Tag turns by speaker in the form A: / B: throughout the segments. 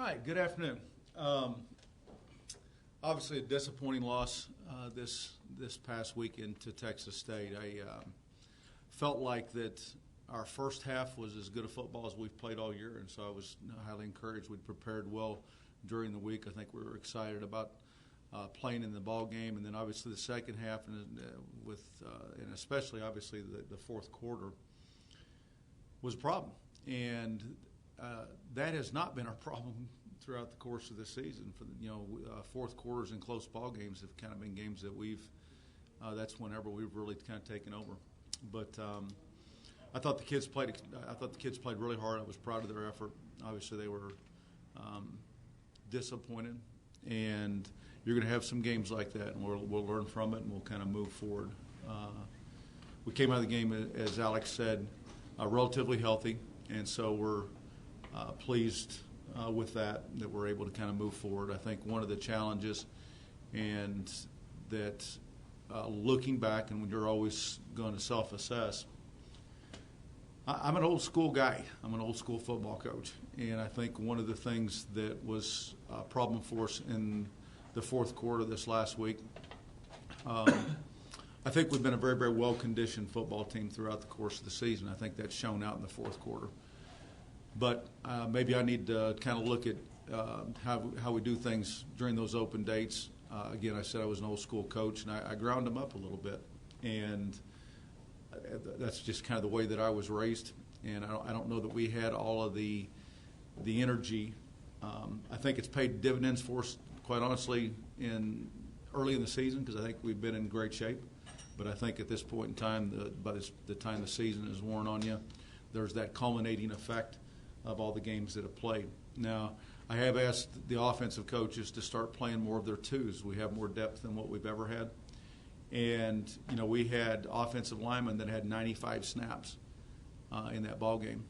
A: right, good afternoon. Obviously, a disappointing loss this past weekend to Texas State. I felt like that our first half was as good a football as we've played all year, and so I was highly encouraged. We'd prepared well during the week. I think we were excited about playing in the ball game, and then obviously the second half, and especially obviously the fourth quarter was a problem, and that has not been our problem throughout the course of the season. For fourth quarters and close ball games have kind of been games that that's whenever we've really kind of taken over. But I thought the kids played really hard. I was proud of their effort. Obviously, they were disappointed, and you're going to have some games like that, and we'll learn from it, and we'll kind of move forward. We came out of the game, as Alex said, relatively healthy, and so we're pleased with that we're able to kind of move forward. I think one of the challenges, and that looking back, and when you're always going to self-assess, I'm an old school guy. I'm an old school football coach, and I think one of the things that was a problem for us in the fourth quarter this last week, I think we've been a very, very well-conditioned football team throughout the course of the season. I think that's shown out in the fourth quarter. But maybe I need to kind of look at how we do things during those open dates. Again, I said I was an old school coach, and I ground them up a little bit. And that's just kind of the way that I was raised. And I don't know that we had all of the energy. I think it's paid dividends for us, quite honestly, early in the season, because I think we've been in great shape. But I think at this point in time, by the time the season is worn on you, there's that culminating effect of all the games that have played. Now, I have asked the offensive coaches to start playing more of their twos. We have more depth than what we've ever had. And, we had offensive linemen that had 95 snaps in that ball game.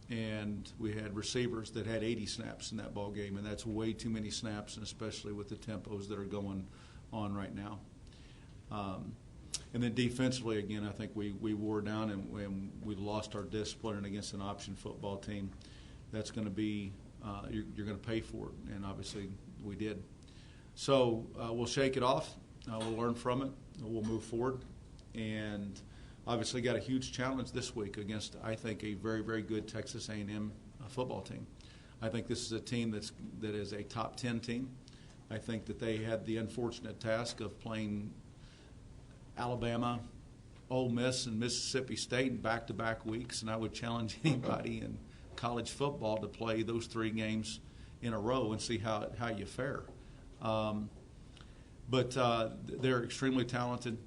A: And we had receivers that had 80 snaps in that ball game, and that's way too many snaps, and especially with the tempos that are going on right now. And then defensively, again, I think we wore down and we lost our discipline against an option football team. That's going to be you're going to pay for it, and obviously we did. So we'll shake it off. We'll learn from it. We'll move forward, and obviously got a huge challenge this week against, I think, a very, very good Texas A&M football team. I think this is a team that is a top 10 team. I think that they had the unfortunate task of playing Alabama, Ole Miss, and Mississippi State in back-to-back weeks, and I would challenge anybody in college football to play those three games in a row and see how you fare. But they're extremely talented,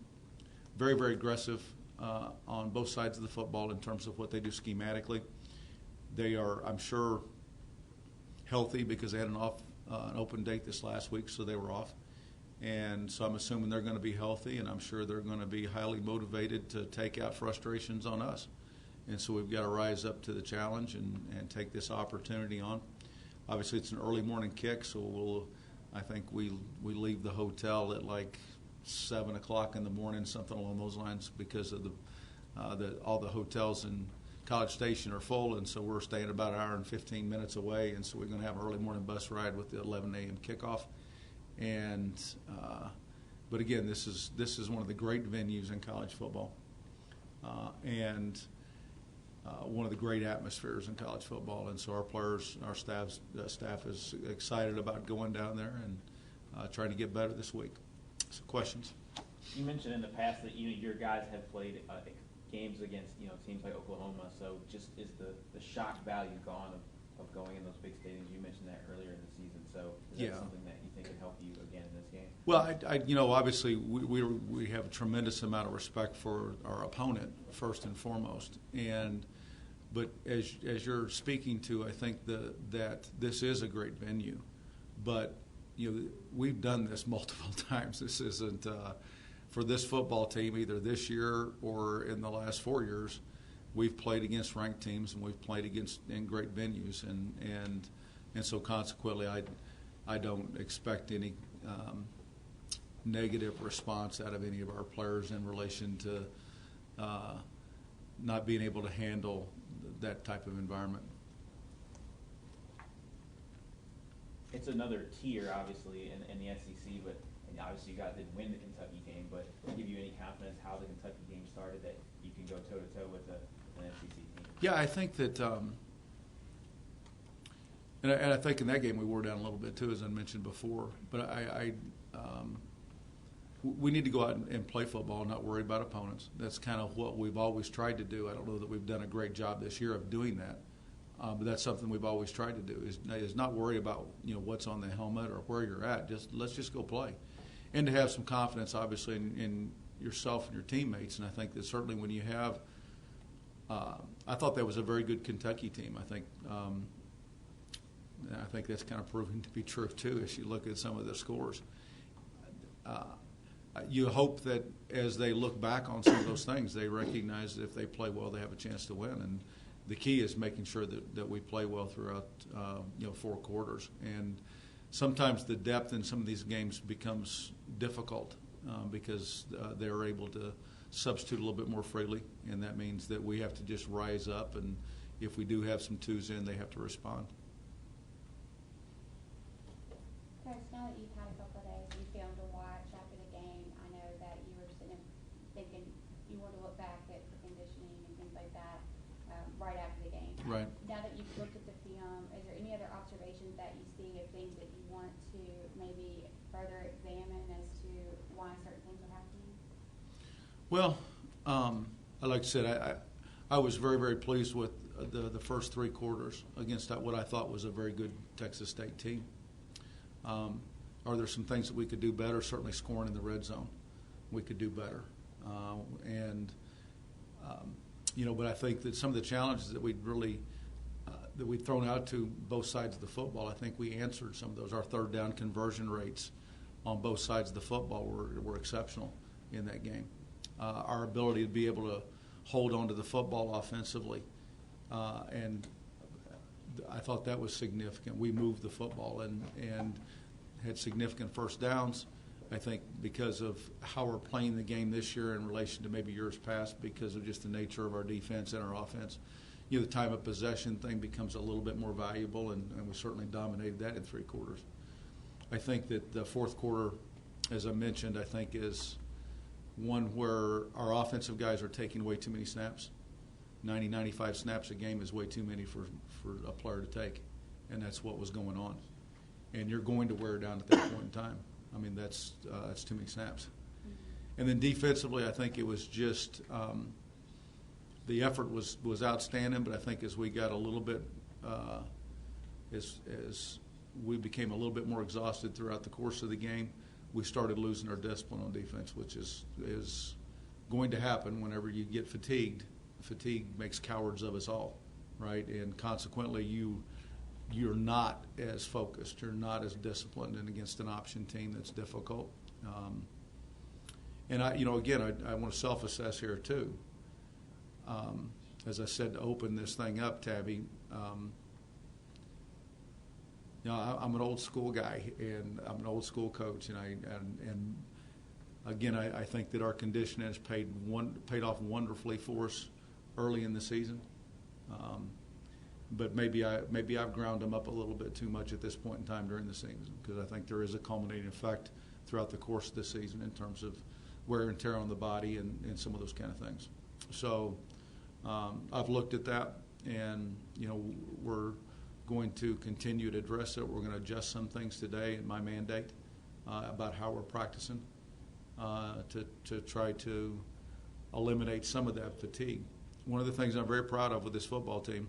A: very, very aggressive on both sides of the football in terms of what they do schematically. They are, I'm sure, healthy because they had an open date this last week, so they were off. And so I'm assuming they're going to be healthy, and I'm sure they're going to be highly motivated to take out frustrations on us. And so we've got to rise up to the challenge and take this opportunity on. Obviously, it's an early morning kick, so I think we leave the hotel at like 7 o'clock in the morning, something along those lines, because of all the hotels in College Station are full, and so we're staying about an hour and 15 minutes away, and so we're going to have an early morning bus ride with the 11 a.m. kickoff. And but again, this is one of the great venues in college football, and one of the great atmospheres in college football. And so our players, our staff is excited about going down there and trying to get better this week. So questions?
B: You mentioned in the past that your guys have played games against teams like Oklahoma. So just is the shock value gone of going in those big stadiums? You mentioned that earlier in the season. So is that something that you think can help you again in this game?
A: Well, obviously we have a tremendous amount of respect for our opponent first and foremost, but as you're speaking to, I think that this is a great venue, but we've done this multiple times. This isn't for this football team either this year or in the last 4 years. We've played against ranked teams, and we've played in great venues, and so consequently, I don't expect any negative response out of any of our players in relation to not being able to handle that type of environment.
B: it's another tier, obviously, in the SEC, but and obviously you guys didn't win the Kentucky game, but to give you any confidence how the Kentucky game started that you can go toe-to-toe with an SEC team?
A: Yeah, I think that, and I think in that game we wore down a little bit too, as I mentioned before. But we need to go out and play football, not worry about opponents. That's kind of what we've always tried to do. I don't know that we've done a great job this year of doing that, but that's something we've always tried to do. Is not worry about what's on the helmet or where you're at. Let's just go play, and to have some confidence, obviously, in yourself and your teammates. And I think that certainly when you have, I thought that was a very good Kentucky team. I think that's kind of proven to be true too as you look at some of the scores. You hope that as they look back on some of those things, they recognize that if they play well, they have a chance to win. And the key is making sure that we play well throughout 4 quarters. And sometimes the depth in some of these games becomes difficult because they're able to substitute a little bit more freely, and that means that we have to just rise up. And if we do have some twos in, they have to respond.
C: Chris, now that you've had a couple of days and film to watch after the game, I know that you were sitting thinking you want to look back at the conditioning and things like that right after the game.
A: Right.
C: Now that you've looked at the film, is there any other observations that you see of things that you want to maybe further examine as to why certain things are happening?
A: Well, like I said, I was very, very pleased with the first 3 quarters against what I thought was a very good Texas State team. Are there some things that we could do better? Certainly scoring in the red zone, we could do better. But I think that some of the challenges that we'd thrown out to both sides of the football, I think we answered some of those. Our third down conversion rates on both sides of the football were exceptional in that game. Our ability to be able to hold on to the football offensively, and I thought that was significant. We moved the football and had significant first downs. I think because of how we're playing the game this year in relation to maybe years past, because of just the nature of our defense and our offense, the time of possession thing becomes a little bit more valuable, and we certainly dominated that in 3 quarters. I think that the fourth quarter, as I mentioned, I think is one where our offensive guys are taking way too many snaps. 90, 95 snaps a game is way too many for a player to take, and that's what was going on. And you're going to wear down at that point in time. I mean, that's too many snaps. And then defensively, I think it was just the effort was outstanding, but I think as we got a little bit as we became a little bit more exhausted throughout the course of the game, we started losing our discipline on defense, which is going to happen whenever you get fatigued. Fatigue makes cowards of us all, right? And consequently, you're not as focused, you're not as disciplined, and against an option team that's difficult. And I want to self-assess here too. As I said to open this thing up, Tabby, I'm an old school guy and I'm an old school coach, and I think that our conditioning has paid off wonderfully for us early in the season. But maybe I've ground them up a little bit too much at this point in time during the season, because I think there is a culminating effect throughout the course of the season in terms of wear and tear on the body and some of those kind of things. So I've looked at that, and we're going to continue to address it. We're going to adjust some things today in my mandate about how we're practicing to try to eliminate some of that fatigue. One of the things I'm very proud of with this football team,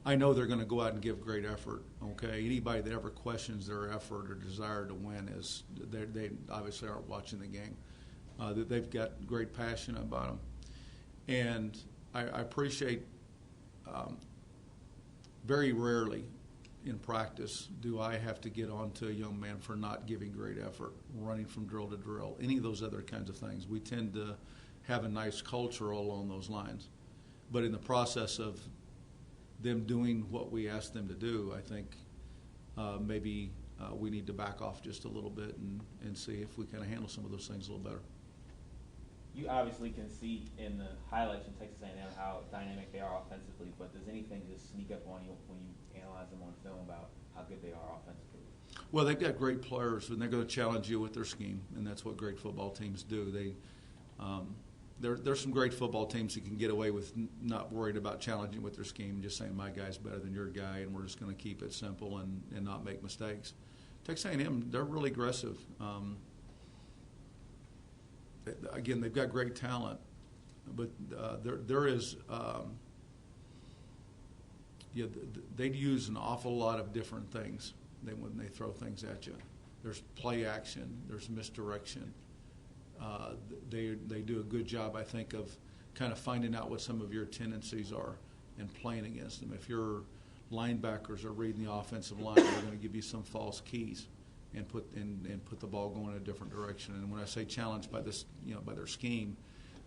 A: I know they're going to go out and give great effort. Okay, anybody that ever questions their effort or desire to win is they obviously aren't watching the game. That they've got great passion about them, and I appreciate. Very rarely in practice do I have to get on to a young man for not giving great effort, running from drill to drill, any of those other kinds of things. We tend to have a nice culture along those lines. But in the process of them doing what we ask them to do, I think maybe we need to back off just a little bit and see if we can handle some of those things a little better.
B: You obviously can see in the highlights from Texas A&M how dynamic they are offensively, but does anything just sneak up on you when you analyze them on film about how good they are offensively?
A: Well, they've got great players, and they're going to challenge you with their scheme, and that's what great football teams do. There's some great football teams that can get away with not worried about challenging with their scheme, just saying my guy's better than your guy, and we're just going to keep it simple and not make mistakes. Texas A&M, they're really aggressive. Again, they've got great talent, but there is they'd use an awful lot of different things when they throw things at you. There's play action. There's misdirection. They do a good job, I think, of kind of finding out what some of your tendencies are and playing against them. If your linebackers are reading the offensive line, they're going to give you some false keys and put the ball going in a different direction. And when I say challenged by this, by their scheme,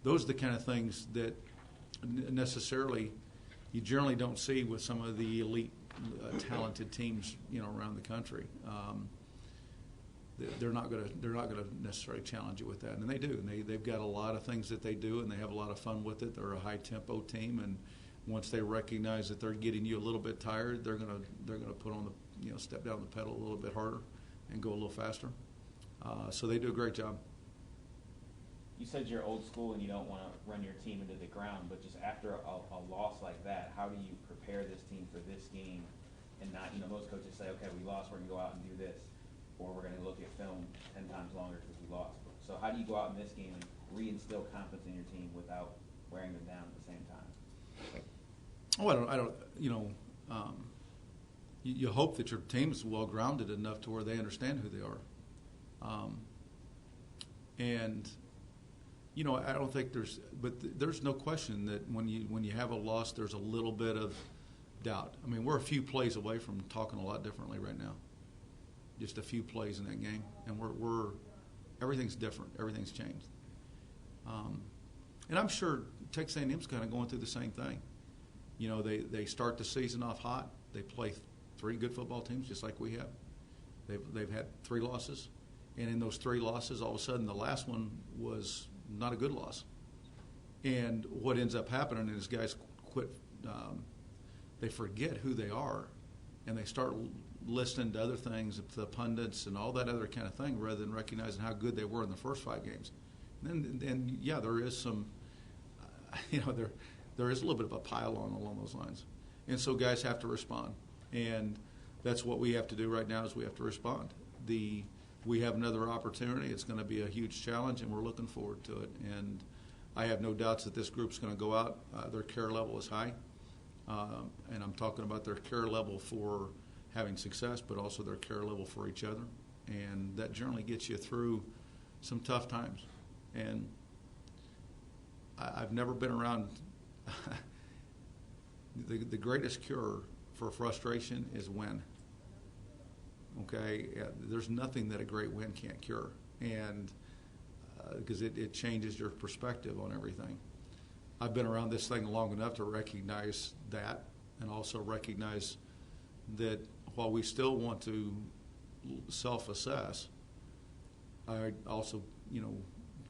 A: those are the kind of things that necessarily you generally don't see with some of the elite, talented teams, around the country. They're not going to necessarily challenge you with that, and they do. And they've got a lot of things that they do, and they have a lot of fun with it. They're a high tempo team, and once they recognize that they're getting you a little bit tired, they're going to put on the step down the pedal a little bit harder and go a little faster. So they do a great job.
B: You said you're old school and you don't want to run your team into the ground, but just after a loss like that, how do you prepare this team for this game and not, most coaches say, okay, we lost, we're going to go out and do this, or we're going to look at film 10 times longer because we lost. So how do you go out in this game and reinstill confidence in your team without wearing them down at the same time?
A: You hope that your team is well grounded enough to where they understand who they are. I don't think there's no question that when you have a loss, there's a little bit of doubt. I mean, we're a few plays away from talking a lot differently right now. Just a few plays in that game, and everything's different. Everything's changed. And I'm sure Texas A&M's kind of going through the same thing. They start the season off hot. They play 3 good football teams just like we have. They've had 3 losses, and in those 3 losses, all of a sudden the last one was not a good loss. And what ends up happening is guys quit. They forget who they are, and they start listening to other things, the pundits and all that other kind of thing, rather than recognizing how good they were in the first 5 games. And there is some, there is a little bit of a pile-on along those lines. And so guys have to respond. And that's what we have to do right now is we have to respond. We have another opportunity. It's going to be a huge challenge, and we're looking forward to it. And I have no doubts that this group's going to go out. Their care level is high. And I'm talking about their care level for having success, but also their care level for each other. And that generally gets you through some tough times. And I've never been around the greatest cure for frustration is win. Okay? There's nothing that a great win can't cure. And because it changes your perspective on everything. I've been around this thing long enough to recognize that, and also recognize that while we still want to self-assess, I also,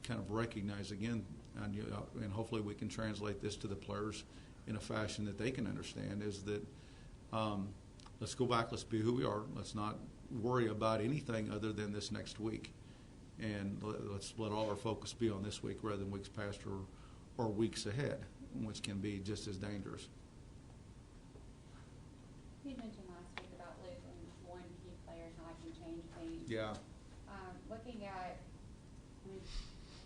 A: kind of recognize again, and hopefully we can translate this to the players in a fashion that they can understand, is that let's go back, let's be who we are, let's not worry about anything other than this next week, and let's let all our focus be on this week rather than weeks past or weeks ahead, which can be just as dangerous.
C: You mentioned last week about losing one key player and how it can change things.
A: Yeah.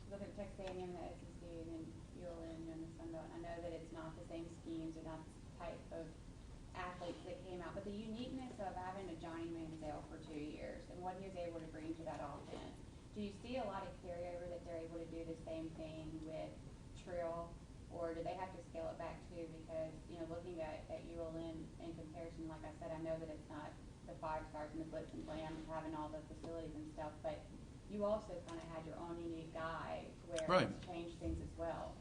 C: Look at Texas A&M and the SEC and then ULM and the Sun Belt. I know that it's not the same schemes or not the type of athletes that came out, but the uniqueness of having a Johnny Manziel for 2 years and what he was able to bring to that offense. Do you see a lot of carryover that they're able to do the same thing with Trill, or do they have to scale it back too? Because, looking at ULM in comparison, like I said, I know that it's not the 5 stars and the blitz and glam having all the facilities and stuff, but you also kind of had your own unique guy where
A: right.
C: It's changed things as well.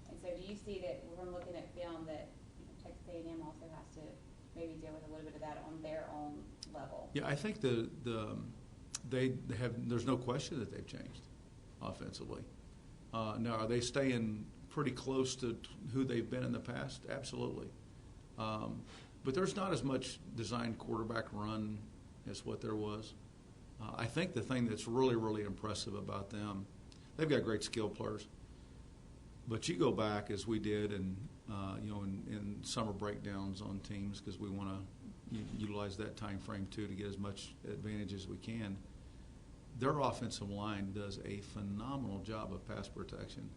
C: And so do you see that when we're looking at film that Texas A&M also has to maybe deal with a little bit of that on their own level?
A: Yeah, I think they have. There's no question that they've changed offensively. Now, are they staying pretty close to who they've been in the past? Absolutely. But there's not as much designed quarterback run as what there was. I think the thing that's really, really impressive about them, they've got great skill players. But you go back, as we did, and in summer breakdowns on teams, because we want to utilize that time frame too to get as much advantage as we can. Their offensive line does a phenomenal job of pass protection.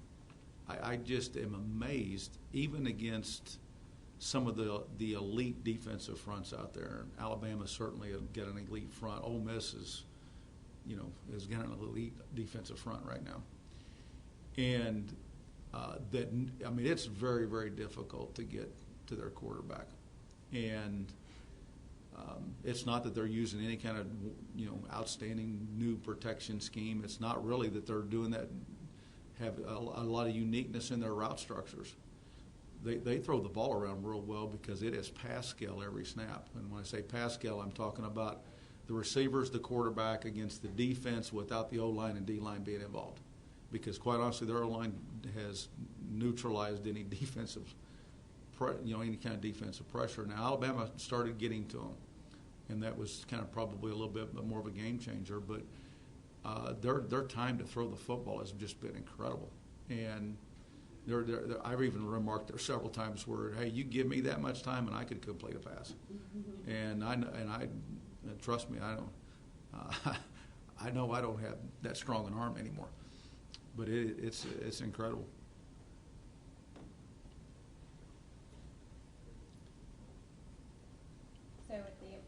A: I just am amazed, even against some of the elite defensive fronts out there. Alabama certainly got an elite front. Ole Miss is got an elite defensive front right now, and it's very, very difficult to get to their quarterback, and it's not that they're using any kind of outstanding new protection scheme. It's not really that they're doing that. Have a lot of uniqueness in their route structures. They throw the ball around real well because it is pass scale every snap. And when I say pass scale, I'm talking about the receivers, the quarterback against the defense without the O-line and D-line being involved. Because quite honestly, their O-line has neutralized any defensive, any kind of defensive pressure. Now Alabama started getting to them, and that was kind of probably a little bit more of a game changer. But their time to throw the football has just been incredible, and I've even remarked there several times where, hey, you give me that much time and I could complete a pass, and I trust me, I know I don't have that strong an arm anymore, but it's incredible.
C: So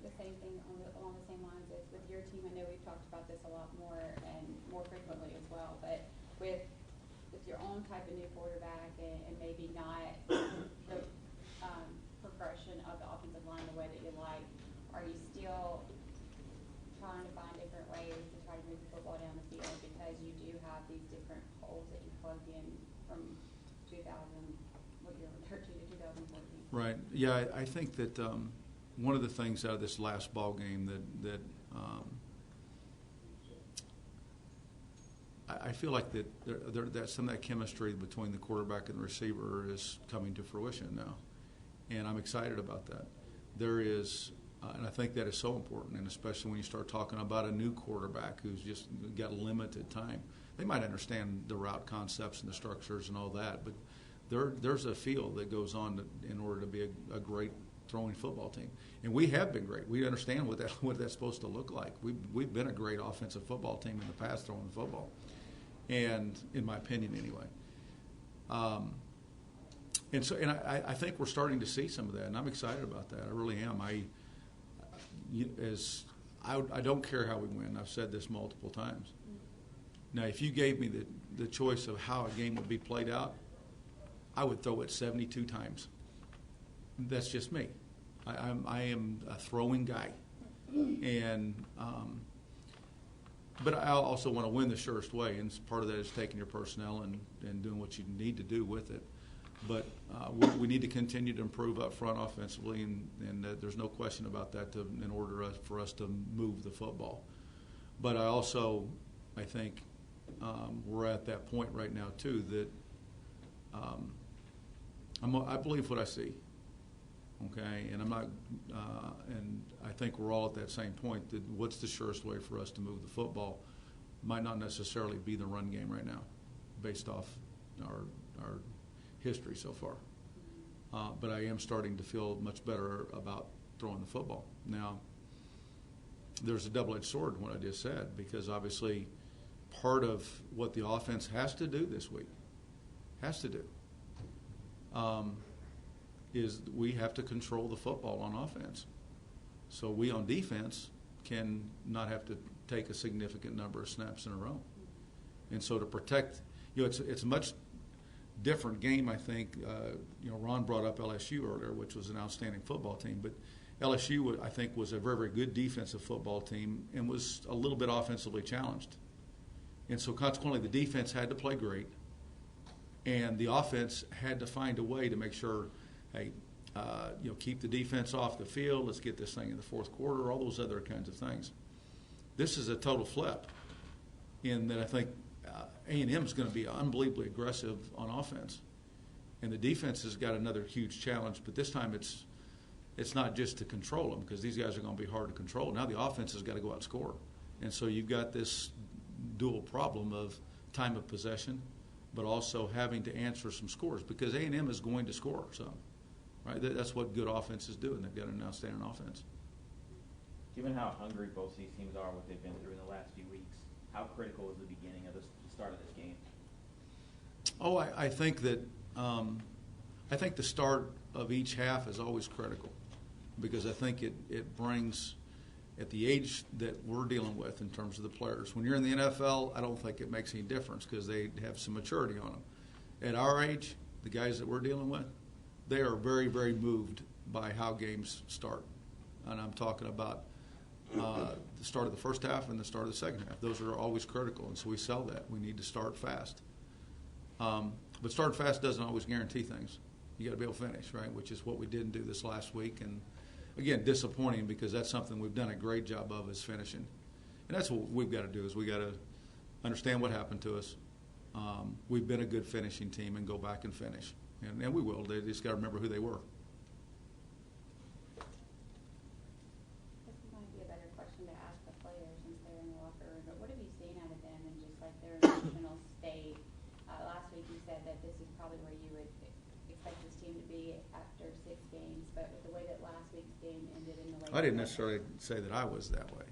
C: the same thing along the same lines as with your team. I know we've talked about this a lot more and more frequently as well, but with your own type of new quarterback and maybe not the progression of the offensive line the way that you like, are you still trying to find different ways to try to move the football down the field because you do have these different holes that you plugged in from 2013 to 2014?
A: Right. Yeah, I think that one of the things out of this last ball game that I feel like that some of that chemistry between the quarterback and the receiver is coming to fruition now, and I'm excited about that. There is, and I think that is so important, and especially when you start talking about a new quarterback who's just got limited time. They might understand the route concepts and the structures and all that, but there's a feel that goes on in order to be a great throwing football team, and we have been great. We understand what that's supposed to look like. We've been a great offensive football team in the past throwing the football, and in my opinion, anyway. And I think we're starting to see some of that, and I'm excited about that. I really am. I don't care how we win. I've said this multiple times. Now, if you gave me the choice of how a game would be played out, I would throw it 72 times. That's just me. I am a throwing guy, and but I also want to win the surest way, and part of that is taking your personnel and doing what you need to do with it. But we need to continue to improve up front offensively, and there's no question about that in order for us to move the football. But I think we're at that point right now too that I believe what I see. Okay, and I'm not, and I think we're all at that same point that what's the surest way for us to move the football might not necessarily be the run game right now, based off our history so far. But I am starting to feel much better about throwing the football. Now, there's a double-edged sword in what I just said, because obviously part of what the offense has to do this week, is we have to control the football on offense. So we on defense can not have to take a significant number of snaps in a row. And so to protect, it's a much different game, I think. Ron brought up LSU earlier, which was an outstanding football team. But LSU, I think, was a very, very good defensive football team and was a little bit offensively challenged. And so consequently, the defense had to play great, and the offense had to find a way to make sure, hey, keep the defense off the field. Let's get this thing in the fourth quarter. All those other kinds of things. This is a total flip, in that I think A&M is going to be unbelievably aggressive on offense, and the defense has got another huge challenge. But this time, it's not just to control them, because these guys are going to be hard to control. Now the offense has got to go out and score, And so you've got this dual problem of time of possession, but also having to answer some scores because A&M is going to score some, right? That's what good offenses do, and they've got an outstanding offense.
B: Given how hungry both these teams are, what they've been through in the last few weeks, how critical is the beginning of the start of this game?
A: Oh, I think that I think the start of each half is always critical because I think it brings, at the age that we're dealing with in terms of the players. When you're in the NFL, I don't think it makes any difference because they have some maturity on them. At our age, the guys that we're dealing with, they are very, very moved by how games start. And I'm talking about the start of the first half and the start of the second half. Those are always critical, and so we sell that. We need to start fast. But starting fast doesn't always guarantee things. You got to be able to finish, right, which is what we didn't do this last week. And, again, disappointing because that's something we've done a great job of is finishing. And that's what we've got to do is we got to understand what happened to us. We've been a good finishing team and go back and finish. And we will. They just got to remember who they were.
C: This might be a better question to ask the players since they're in the locker room, but what have you seen out of them and just like their emotional state? Last week you said that this is probably where you would expect this team to be after 6 games, but with the way that last week's game ended in the way
A: I didn't necessarily say that I was that way.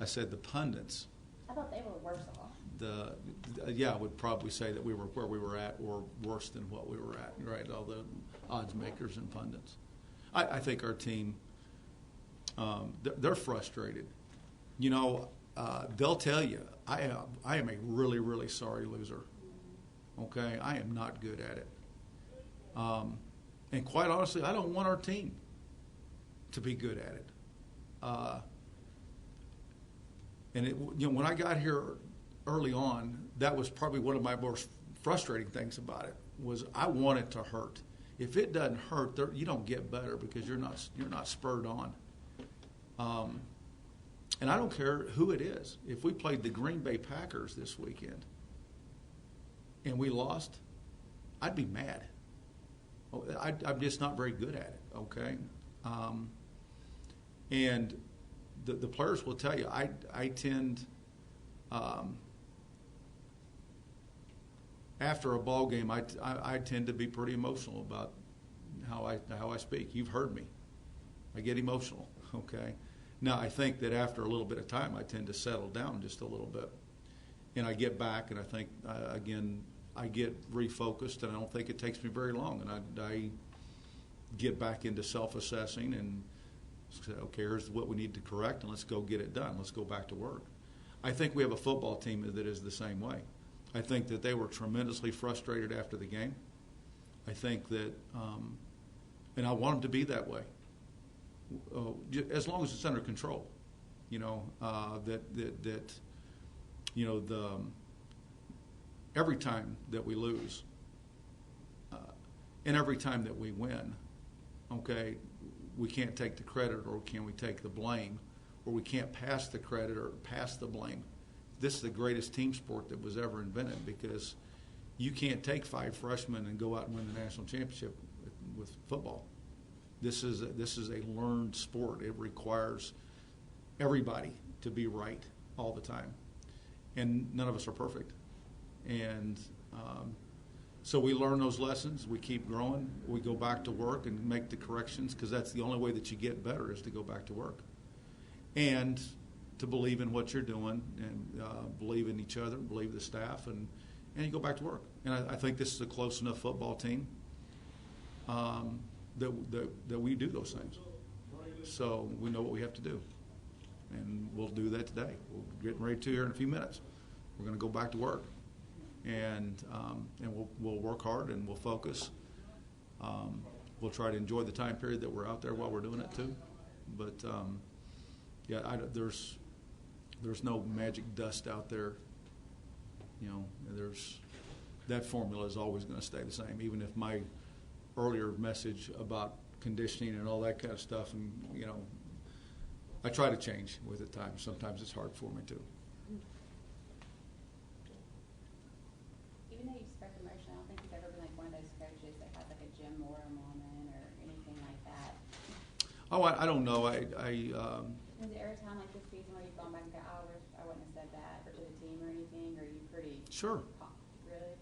A: I said the pundits.
C: I thought they were worse off.
A: I would probably say that we were where we were at or worse than what we were at, right? All the odds makers and pundits. I think our team, they're frustrated. You know, they'll tell you, I am a really, really sorry loser. Okay? I am not good at it. And quite honestly, I don't want our team to be good at it. And when I got here early on, that was probably one of my most frustrating things about it was I want it to hurt. If it doesn't hurt, you don't get better because you're not spurred on. And I don't care who it is. If we played the Green Bay Packers this weekend and we lost, I'd be mad. I'm just not very good at it, okay? And the players will tell you, I tend, after a ball game, I tend to be pretty emotional about how I speak. You've heard me. I get emotional, okay? Now, I think that after a little bit of time, I tend to settle down just a little bit. And I get back, and I think, again, I get refocused, and I don't think it takes me very long. And I get back into self-assessing and say, okay, here's what we need to correct, and let's go get it done. Let's go back to work. I think we have a football team that is the same way. I think that they were tremendously frustrated after the game. I think that, and I want them to be that way, as long as it's under control. You know, every time that we lose and every time that we win, okay, we can't take the credit or can we take the blame, or we can't pass the credit or pass the blame. This is the greatest team sport that was ever invented because you can't take 5 freshmen and go out and win the national championship with football. This is a learned sport. It requires everybody to be right all the time, and none of us are perfect. And so we learn those lessons. We keep growing. We go back to work and make the corrections because that's the only way that you get better is to go back to work and to believe in what you're doing and believe in each other, believe the staff, and you go back to work. And I think this is a close enough football team that we do those things. So we know what we have to do, and we'll do that today. We're getting ready to here in a few minutes. We're going to go back to work. And we'll work hard and we'll focus. We'll try to enjoy the time period that we're out there while we're doing it too. But there's no magic dust out there. You know, that formula is always going to stay the same. Even if my earlier message about conditioning and all that kind of stuff, and you know, I try to change with it time. Sometimes it's hard for me too.
C: Even though you've spread the motion, I don't think you've ever been like one of those coaches that has like a Jim Mora moment or anything like that.
A: Oh, I don't know.
C: Is there a time like this season where you've gone back and go, I wouldn't have said that, or to the team or anything, or are you pretty?
A: Sure.
C: Really?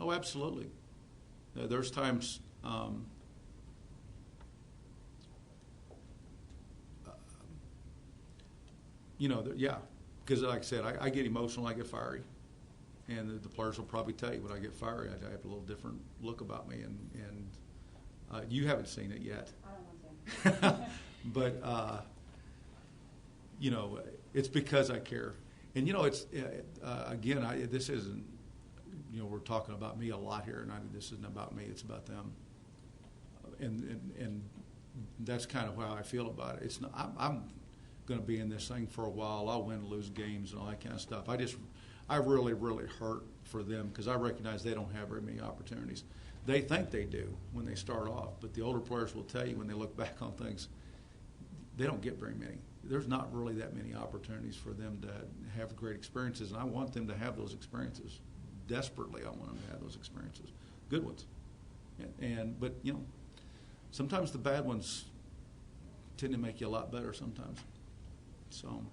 A: Oh, absolutely. There's times, yeah, because like I said, I get emotional, I get fiery, and the players will probably tell you when I get fiery, I have a little different look about me, and you haven't seen it yet.
C: I don't want to.
A: But, it's because I care. And, it's, again, this isn't, we're talking about me a lot here, and this isn't about me, it's about them. And that's kind of how I feel about it. It's not, I'm going to be in this thing for a while. I'll win and lose games and all that kind of stuff. I really, really hurt for them because I recognize they don't have very many opportunities. They think they do when they start off, but the older players will tell you when they look back on things, they don't get very many. There's not really that many opportunities for them to have great experiences, and I want them to have those experiences. Desperately, I want them to have those experiences, good ones. But sometimes the bad ones tend to make you a lot better sometimes. So